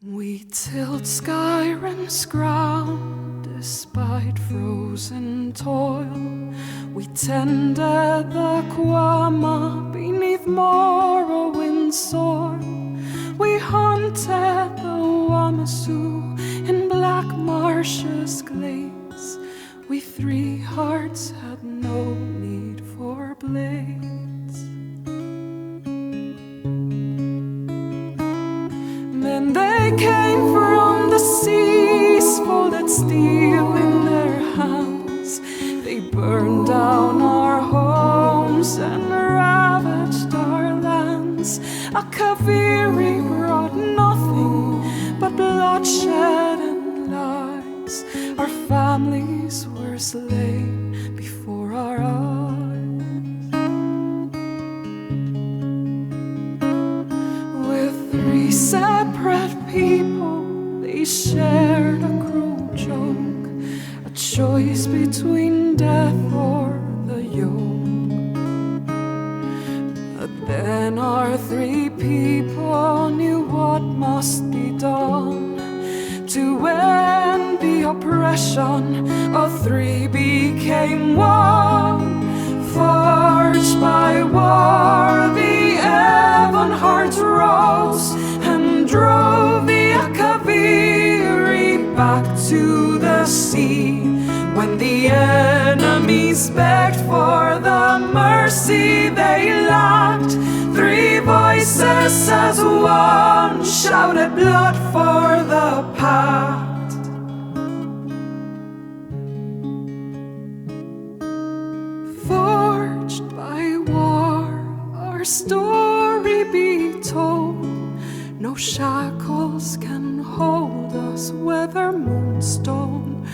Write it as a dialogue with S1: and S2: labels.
S1: We tilled Skyrim's ground despite frozen toil. We tended the Quama beneath Morrowind's soil. We hunted the Wamasu in black marshes glades. We three hearts had no need for blades. Then they came from the seas, folded steel in their hands. They burned down our homes and ravaged our lands. A Kaviri brought nothing but bloodshed and lies. Our families were slain before our eyes. With three separate people, they shared a cruel joke, a choice between death or the yoke. But then our three people knew what must be done to end the oppression of three became one. Forged by war, the Ebon heart rose and drove the Akaviri back to the sea. When the enemies begged for the mercy they lacked, three voices as one shouted blood for the pact. Forged by war, our story be told. No shackles can hold us, whether moonstone